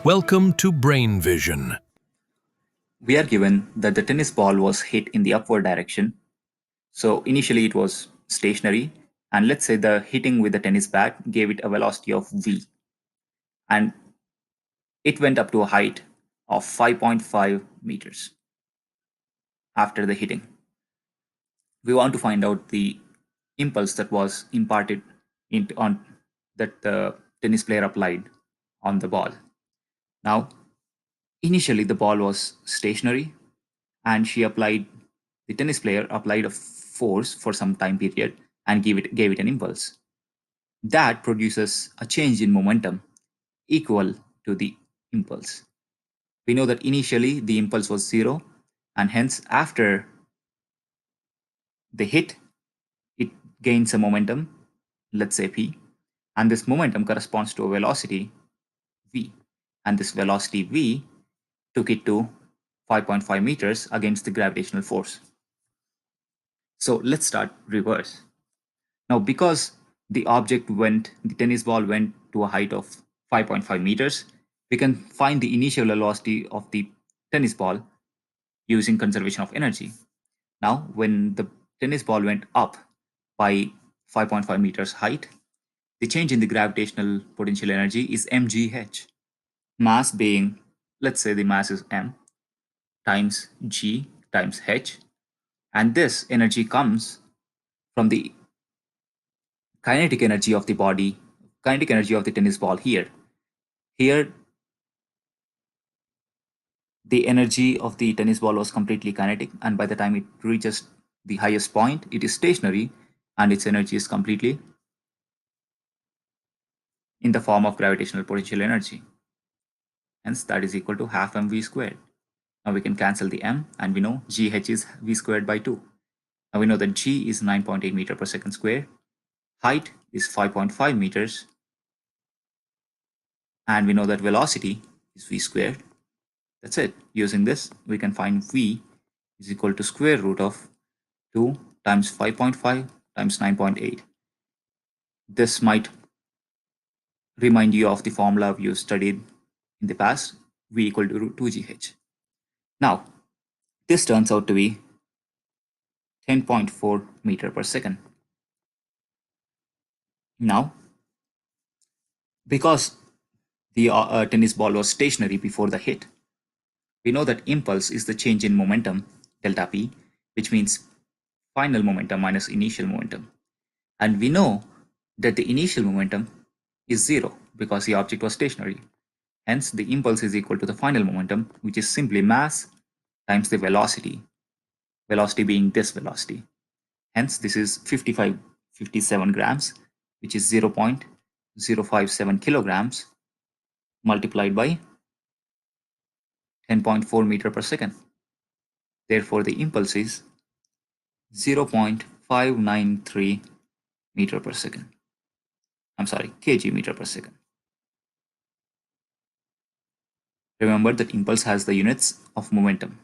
Welcome to Brain Vision. We are given that the tennis ball was hit in the upward direction. So initially it was stationary, and let's say the hitting with the tennis bat gave it a velocity of v, and it went up to a height of 5.5 meters after the hitting. We want to find out the impulse that was imparted on that the tennis player applied on the ball. Now, initially the ball was stationary, and the tennis player applied a force for some time period and gave it an impulse that produces a change in momentum equal to the impulse. We know that initially the impulse was zero, and hence after the hit it gains a momentum, let's say p, and this momentum corresponds to a velocity v, and this velocity v took it to 5.5 meters against the gravitational force. So let's start reverse. Now, because the tennis ball went to a height of 5.5 meters, we can find the initial velocity of the tennis ball using conservation of energy. Now, when the tennis ball went up by 5.5 meters height, the change in the gravitational potential energy is mgh. Mass being, let's say the mass is m times g times h, and this energy comes from the kinetic energy of the body, kinetic energy of the tennis ball here. Here, the energy of the tennis ball was completely kinetic, and by the time it reaches the highest point, it is stationary, and its energy is completely in the form of gravitational potential energy. Hence, that is equal to half mv squared. Now we can cancel the m, and we know gh is v squared by 2. Now we know that g is 9.8 meter per second square, height is 5.5 meters, and we know that velocity is v squared. That's it. Using this, we can find v is equal to square root of 2 times 5.5 times 9.8. This might remind you of the formula you studied in the past, v equal to root 2gh. Now, this turns out to be 10.4 meter per second. Now, because the tennis ball was stationary before the hit, we know that impulse is the change in momentum, delta p, which means final momentum minus initial momentum. And we know that the initial momentum is zero because the object was stationary. Hence, the impulse is equal to the final momentum, which is simply mass times the velocity, velocity being this velocity. Hence, this is 57 grams, which is 0.057 kilograms multiplied by 10.4 meter per second. Therefore, the impulse is 0.593 meter per second. I'm sorry, kg meter per second. Remember that impulse has the units of momentum.